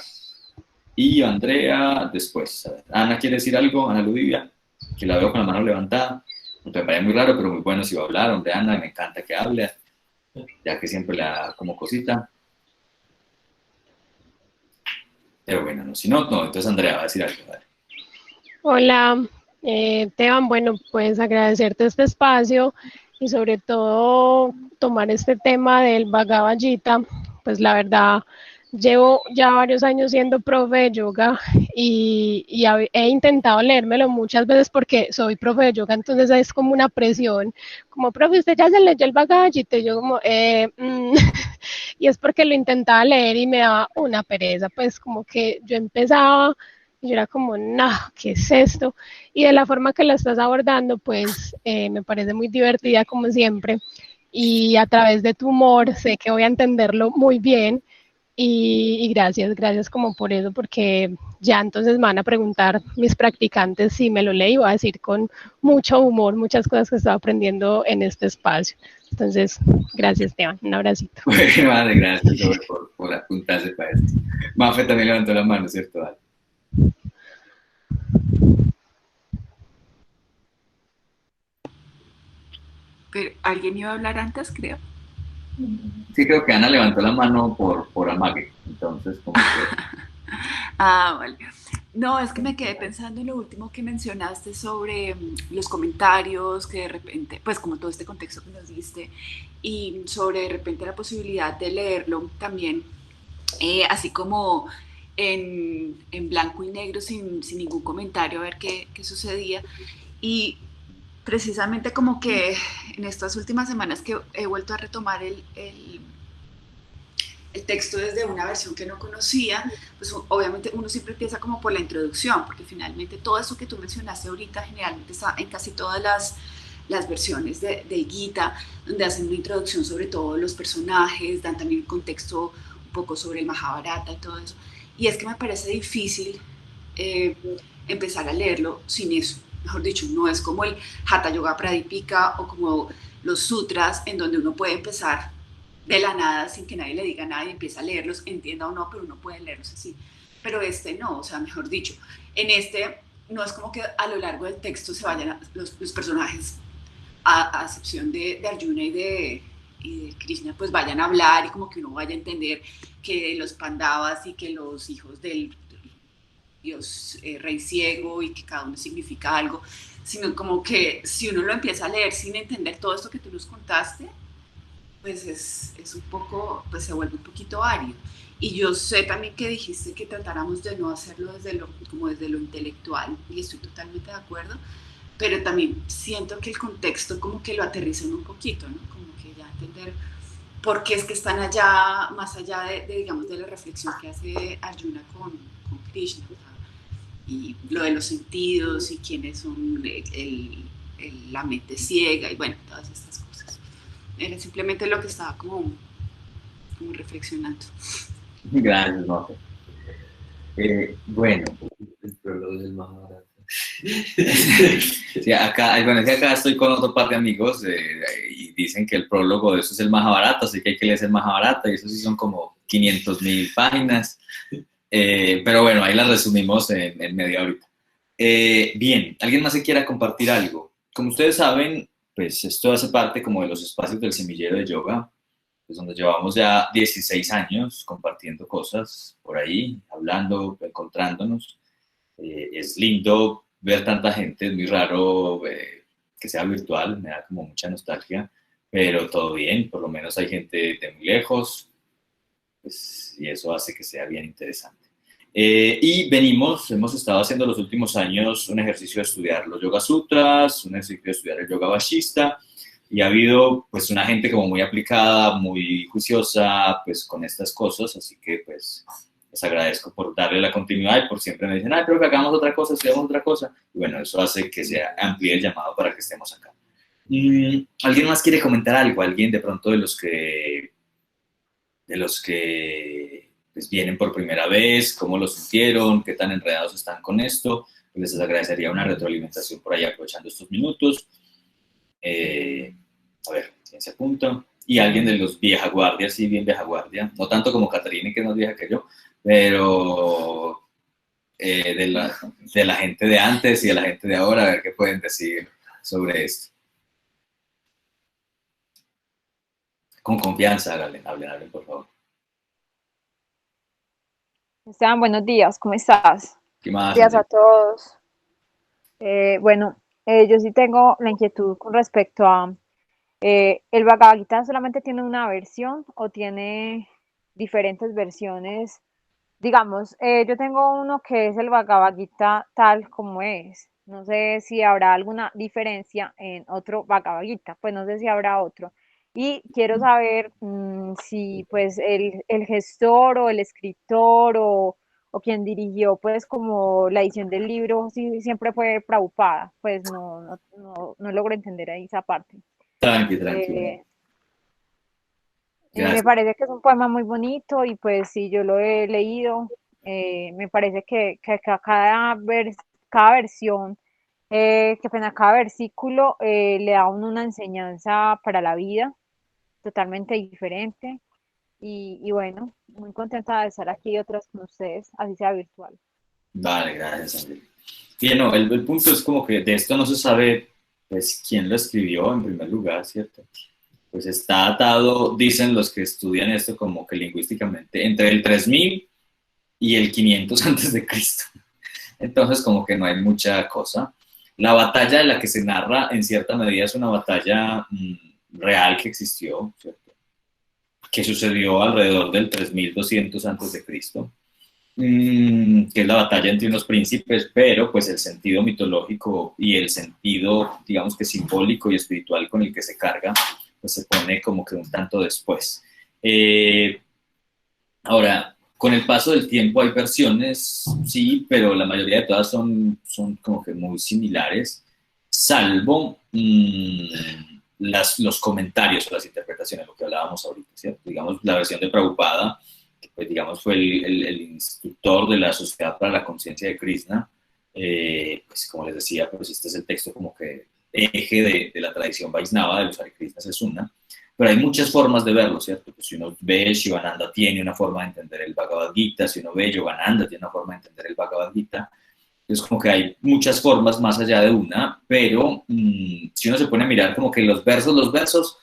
y Andrea después. Ana quiere decir algo, Ana Ludivia, que la veo con la mano levantada. Me parece muy raro, pero muy bueno si va a hablar. Hombre, Ana, me encanta que hable, ya que siempre le da como cosita. Pero bueno, no, si no, no, entonces Andrea va a decir algo. Vale. Hola, Teban, bueno, pues agradecerte este espacio y sobre todo tomar este tema del Bhagavad Gita. Pues la verdad, llevo ya varios años siendo profe de yoga y he intentado leérmelo muchas veces porque soy profe de yoga, entonces es como una presión, como profe, usted ya se leyó el Bhagavad Gita, y yo como, y es porque lo intentaba leer y me daba una pereza, pues como que yo empezaba y yo era como, no, ¿qué es esto? Y de la forma que la estás abordando, pues me parece muy divertida como siempre. Y a través de tu humor sé que voy a entenderlo muy bien. Y gracias como por eso, porque ya entonces me van a preguntar mis practicantes si me lo leí, voy a decir con mucho humor muchas cosas que estaba aprendiendo en este espacio. Entonces, gracias, Esteban, un abracito. Bueno, vale, gracias por apuntarse para esto. Mafe también levantó la mano, ¿cierto? Vale. Pero alguien iba a hablar antes, creo. Sí, creo que Ana levantó la mano por amague, entonces como que... Vale. No, es que me quedé pensando en lo último que mencionaste sobre los comentarios, que de repente, pues como todo este contexto que nos diste, y sobre de repente la posibilidad de leerlo también, así como en blanco y negro, sin ningún comentario, a ver qué sucedía. Y precisamente como que en estas últimas semanas que he vuelto a retomar el texto desde una versión que no conocía, pues obviamente uno siempre empieza como por la introducción, porque finalmente todo eso que tú mencionaste ahorita generalmente está en casi todas las versiones del Gita, donde hacen una introducción sobre todos los personajes, dan también un contexto un poco sobre el Mahabharata y todo eso. Y es que me parece difícil empezar a leerlo sin eso. Mejor dicho, no es como el Hatha Yoga Pradipika o como los sutras en donde uno puede empezar de la nada sin que nadie le diga nada y empieza a leerlos, entienda o no, pero uno puede leerlos así. Pero este no, o sea, mejor dicho, en este no es como que a lo largo del texto se vayan los personajes, a excepción de Arjuna y de Krishna, pues vayan a hablar y como que uno vaya a entender que los Pandavas y que los hijos del Dios rey ciego y que cada uno significa algo, sino como que si uno lo empieza a leer sin entender todo esto que tú nos contaste, pues es un poco, pues se vuelve un poquito árido. Y yo sé también que dijiste que tratáramos de no hacerlo como desde lo intelectual, y estoy totalmente de acuerdo, pero también siento que el contexto como que lo aterrizan un poquito, ¿no? Como que ya entender por qué es que están allá, más allá digamos, de la reflexión que hace Arjuna con Krishna, ¿no? Y lo de los sentidos y quiénes son la mente ciega y bueno, todas estas cosas. Era simplemente lo que estaba como reflexionando. Gracias, Mafe. Bueno. El prólogo del Mahabharata. Sí, acá, bueno, es que acá estoy con otro par de amigos y dicen que el prólogo de eso es el Mahabharata, así que hay que leer el Mahabharata y eso sí son como 500.000 páginas. Pero bueno, ahí las resumimos en media horita. Bien, ¿alguien más se quiera compartir algo? Como ustedes saben, pues esto hace parte como de los espacios del semillero de yoga, pues donde llevamos ya 16 años compartiendo cosas por ahí, hablando, encontrándonos. Es lindo ver tanta gente, es muy raro que sea virtual, me da como mucha nostalgia, pero todo bien, por lo menos hay gente de muy lejos, pues, y eso hace que sea bien interesante. Y hemos estado haciendo los últimos años un ejercicio de estudiar los Yoga Sutras, un ejercicio de estudiar el Yoga Vashista, y ha habido pues una gente como muy aplicada, muy juiciosa pues con estas cosas, así que pues les agradezco por darle la continuidad y por siempre me dicen, pero que hagamos otra cosa, estudiamos otra cosa, y bueno, eso hace que se amplíe el llamado para que estemos acá. ¿Alguien más quiere comentar algo? ¿Alguien de pronto de los que pues, vienen por primera vez, cómo lo sintieron, qué tan enredados están con esto? Pues les agradecería una retroalimentación por ahí aprovechando estos minutos. A ver, ¿quién se apunta? Y alguien de los vieja guardia, sí, bien vieja guardia, no tanto como Caterina, que es más vieja que yo, pero de la gente de antes y de la gente de ahora, a ver qué pueden decir sobre esto. Con confianza, hablen, por favor. Esteban, buenos días, ¿cómo estás? ¿Qué más? Buenos días a todos. Bueno, yo sí tengo la inquietud con respecto a ¿el Bhagavad Gita solamente tiene una versión o tiene diferentes versiones? Digamos, yo tengo uno que es el Bhagavad Gita tal como es. No sé si habrá alguna diferencia en otro Bhagavad Gita, pues no sé si habrá otro. Y quiero saber si pues el gestor o el escritor o quien dirigió pues como la edición del libro si siempre fue Prabhupada, pues no logro entender ahí esa parte. Tranqui. Me parece que es un poema muy bonito y pues sí, yo lo he leído. Me parece que cada versión, cada versículo le da a uno una enseñanza para la vida totalmente diferente. Y bueno, muy contenta de estar aquí otras con ustedes, así sea virtual. Vale, gracias, André. Bien, no, el punto es como que de esto no se sabe pues quién lo escribió en primer lugar, ¿cierto? Pues está atado, dicen los que estudian esto como que lingüísticamente, entre el 3000 y el 500 antes de Cristo. Entonces como que no hay mucha cosa. La batalla de la que se narra en cierta medida es una batalla real que existió, ¿cierto? Que sucedió alrededor del 3200 antes de Cristo, que es la batalla entre unos príncipes, pero pues el sentido mitológico y el sentido, digamos que simbólico y espiritual con el que se carga, pues se pone como que un tanto después. Ahora, con el paso del tiempo hay versiones, sí, pero la mayoría de todas son como que muy similares, salvo los comentarios o las interpretaciones, lo que hablábamos ahorita, ¿cierto? Digamos, la versión de Prabhupada que, pues, digamos, fue el instructor de la Sociedad para la Conciencia de Krishna. Pues como les decía, pues este es el texto como que eje de la tradición Vaisnava de los Hare Krishnas es una, pero hay muchas formas de verlo, ¿cierto? Pues si uno ve, Shivananda tiene una forma de entender el Bhagavad Gita, si uno ve, Yogananda tiene una forma de entender el Bhagavad Gita. Es como que hay muchas formas más allá de una, pero si uno se pone a mirar como que los versos,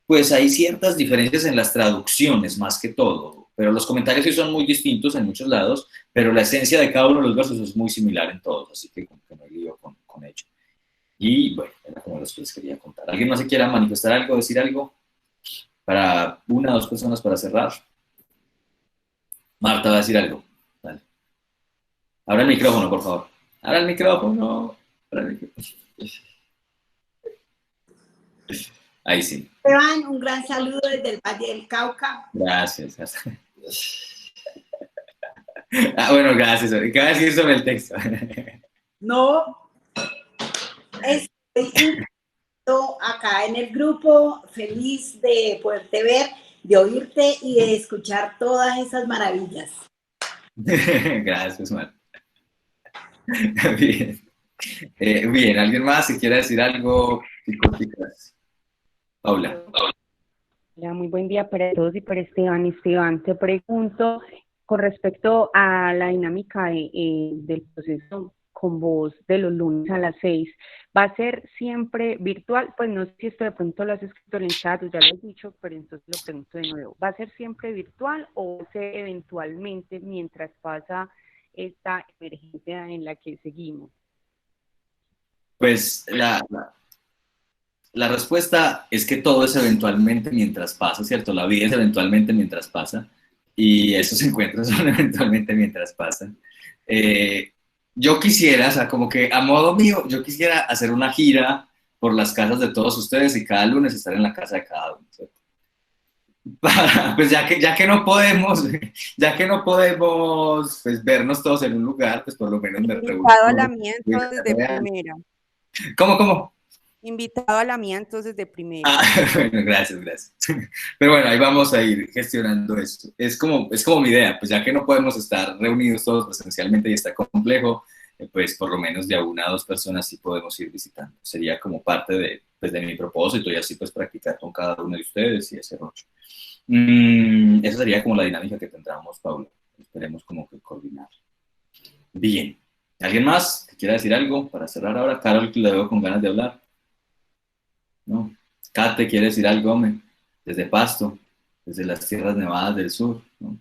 pues hay ciertas diferencias en las traducciones más que todo, pero los comentarios sí son muy distintos en muchos lados, pero la esencia de cada uno de los versos es muy similar en todos, así que como que no hay lío con ello. Y bueno, era como los que les quería contar. ¿Alguien más se quiera manifestar algo, decir algo? Para una o dos personas para cerrar. Marta va a decir algo. Dale. Abra el micrófono, por favor. Abra el micrófono. Abra el micrófono. Ahí sí. Esteban, un gran saludo desde el Valle del Cauca. Gracias. Bueno, gracias. ¿Qué va a decir sobre el texto? No, estoy acá en el grupo, feliz de poderte ver, de oírte y de escuchar todas esas maravillas. Gracias, Marta. Bien. Bien, ¿alguien más si quiere decir algo? Chicos. Paula. Hola, muy buen día para todos y para Esteban. Esteban, te pregunto con respecto a la dinámica del proceso con vos de los lunes a las 6. ¿Va a ser siempre virtual? Pues no sé si esto de pronto lo has escrito en el chat o ya lo has dicho, pero entonces lo pregunto de nuevo. ¿Va a ser siempre virtual o va a ser eventualmente mientras pasa esta emergencia en la que seguimos? Pues la respuesta es que todo es eventualmente mientras pasa, ¿cierto? La vida es eventualmente mientras pasa y esos encuentros son eventualmente mientras pasan. Yo quisiera, o sea, como que a modo mío, yo quisiera hacer una gira por las casas de todos ustedes y cada lunes estar en la casa de cada uno, ¿cierto? Pues ya que no podemos pues, vernos todos en un lugar, pues por lo menos me reúno. Invitado a la mía entonces de primera. ¿Cómo? Invitado a la mía entonces de primera. Bueno, gracias. Pero bueno, ahí vamos a ir gestionando esto. Es como mi idea, pues ya que no podemos estar reunidos todos presencialmente y está complejo, pues por lo menos de a una a dos personas sí podemos ir visitando. Sería como parte de mi propósito y así pues practicar con cada uno de ustedes y ese rollo. Esa sería como la dinámica que tendríamos, Paula. Esperemos como que coordinar. Bien. ¿Alguien más que quiera decir algo para cerrar ahora? Carol, que le veo con ganas de hablar. ¿No? Kate quiere decir algo, hombre, desde Pasto, desde las tierras nevadas del sur, ¿no?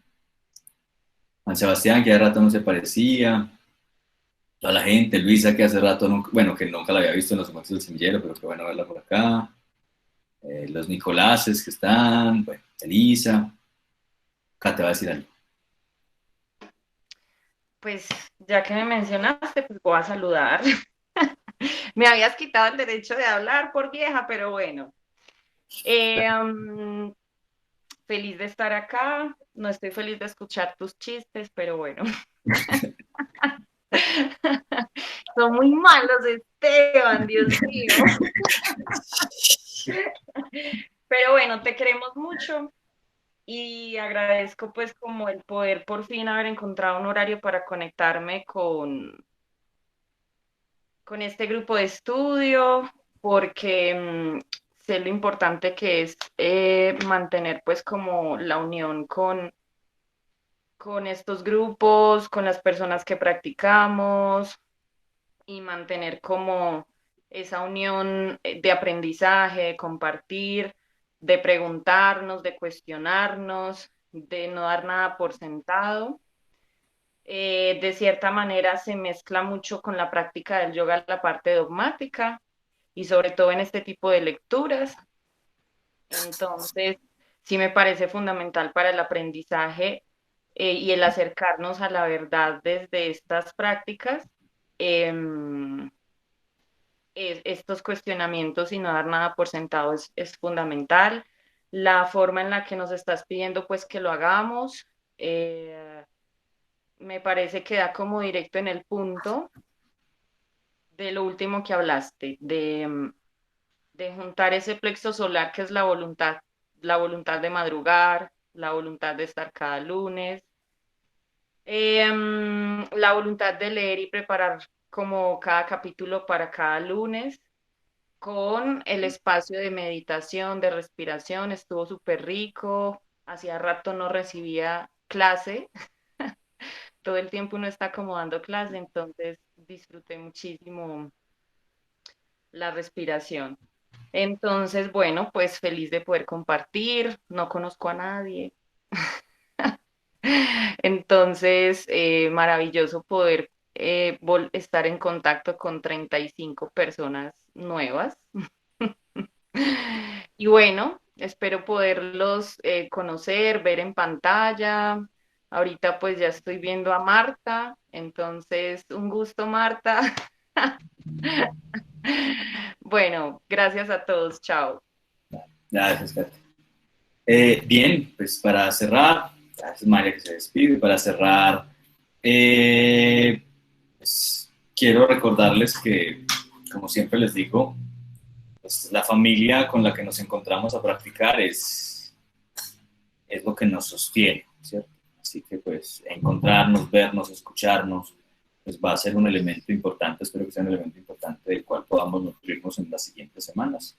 Juan Sebastián, que hace rato no se parecía, toda la gente, Luisa, que hace rato, que nunca la había visto en los encuentros del semillero, pero qué bueno verla por acá, los Nicoláses que están, bueno, Elisa. Kate va a decir algo. Pues ya que me mencionaste, pues voy a saludar. Me habías quitado el derecho de hablar por vieja, pero bueno. Feliz de estar acá. No estoy feliz de escuchar tus chistes, pero bueno. Son muy malos, Esteban, Dios mío. Pero bueno, te queremos mucho y agradezco pues como el poder por fin haber encontrado un horario para conectarme con este grupo de estudio, porque sé lo importante que es mantener pues como la unión con estos grupos, con las personas que practicamos y mantener como esa unión de aprendizaje, de compartir, de preguntarnos, de cuestionarnos, de no dar nada por sentado. De cierta manera se mezcla mucho con la práctica del yoga la parte dogmática y sobre todo en este tipo de lecturas. Entonces, sí me parece fundamental para el aprendizaje y el acercarnos a la verdad desde estas prácticas, estos cuestionamientos y no dar nada por sentado es fundamental. La forma en la que nos estás pidiendo pues que lo hagamos, me parece que da como directo en el punto de lo último que hablaste, de juntar ese plexo solar que es la voluntad de madrugar, la voluntad de estar cada lunes, la voluntad de leer y preparar como cada capítulo para cada lunes, con el espacio de meditación, de respiración, estuvo súper rico, hacía rato no recibía clase, todo el tiempo uno está como dando clase, entonces disfruté muchísimo la respiración. Entonces, bueno, pues feliz de poder compartir, no conozco a nadie. Entonces, maravilloso poder estar en contacto con 35 personas nuevas. Y bueno, espero poderlos conocer, ver en pantalla. Ahorita pues ya estoy viendo a Marta, entonces un gusto, Marta. Bueno, gracias a todos, chao. Gracias, Kate. Bien, pues para cerrar, gracias María que se despide, para cerrar, pues, quiero recordarles que, como siempre les digo, pues, la familia con la que nos encontramos a practicar es lo que nos sostiene, ¿cierto? Así que pues encontrarnos, vernos, escucharnos, pues va a ser un elemento importante, espero que sea un elemento importante del cual podamos nutrirnos en las siguientes semanas.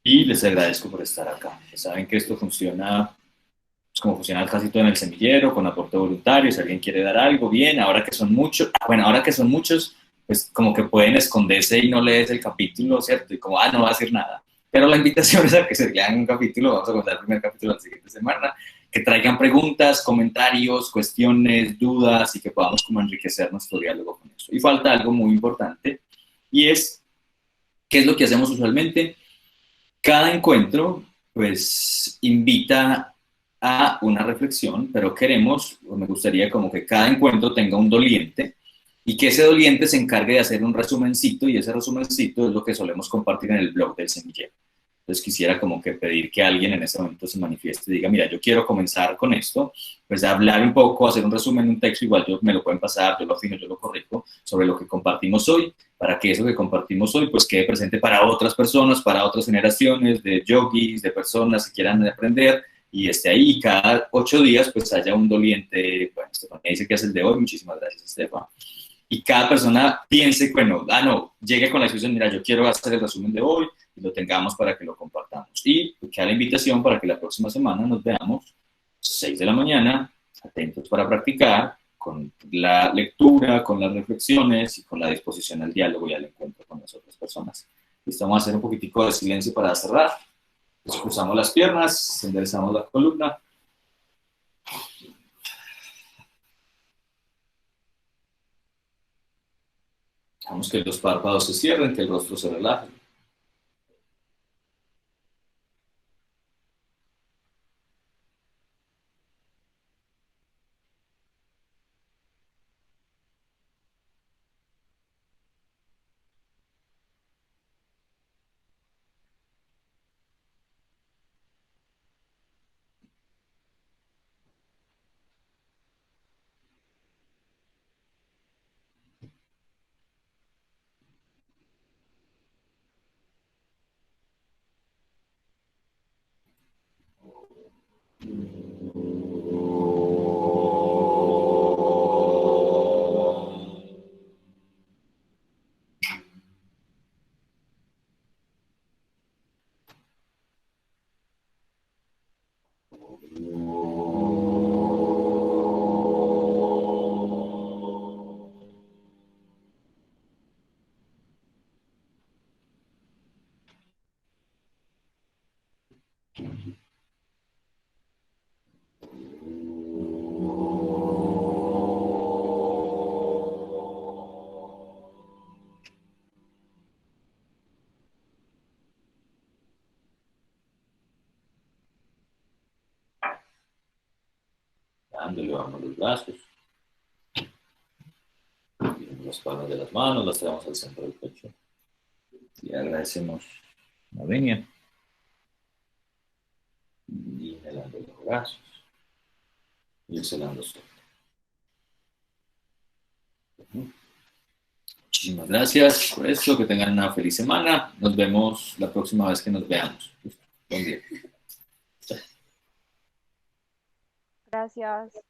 Y les agradezco por estar acá. Saben que esto funciona como funciona casi todo en el semillero, con aporte voluntario. Si alguien quiere dar algo, bien. Ahora que son muchos, pues como que pueden esconderse y no lees el capítulo, ¿cierto? Y como, no va a decir nada. Pero la invitación es a que se lean un capítulo, vamos a contar el primer capítulo la siguiente semana, que traigan preguntas, comentarios, cuestiones, dudas y que podamos como enriquecer nuestro diálogo con eso. Y falta algo muy importante y es, ¿qué es lo que hacemos usualmente? Cada encuentro, pues, invita a una reflexión, pero me gustaría como que cada encuentro tenga un doliente y que ese doliente se encargue de hacer un resumencito y ese resumencito es lo que solemos compartir en el blog del semillero. Entonces quisiera como que pedir que alguien en ese momento se manifieste y diga, mira, yo quiero comenzar con esto, pues hablar un poco, hacer un resumen, un texto, igual me lo pueden pasar, yo lo afino, yo lo corrijo, sobre lo que compartimos hoy, para que eso que compartimos hoy pues quede presente para otras personas, para otras generaciones de yogis, de personas que quieran aprender, y esté ahí cada 8 días pues haya un doliente. Bueno, Estefan dice que es el de hoy, muchísimas gracias, Estefan. Y cada persona piense, bueno, llegue con la decisión, mira, yo quiero hacer el resumen de hoy, y lo tengamos para que lo compartamos. Y queda la invitación para que la próxima semana nos veamos 6 de la mañana, atentos para practicar, con la lectura, con las reflexiones y con la disposición al diálogo y al encuentro con las otras personas. Listo, vamos a hacer un poquitico de silencio para cerrar. Cruzamos las piernas, enderezamos la columna. Dejamos que los párpados se cierren, que el rostro se relaje. Elevamos los brazos, las palmas de las manos, las traemos al centro del pecho y agradecemos la venia, inhalando los brazos y exhalando suelto. Muchísimas gracias por eso, que tengan una feliz semana, nos vemos la próxima vez que nos veamos. Buen día. Gracias.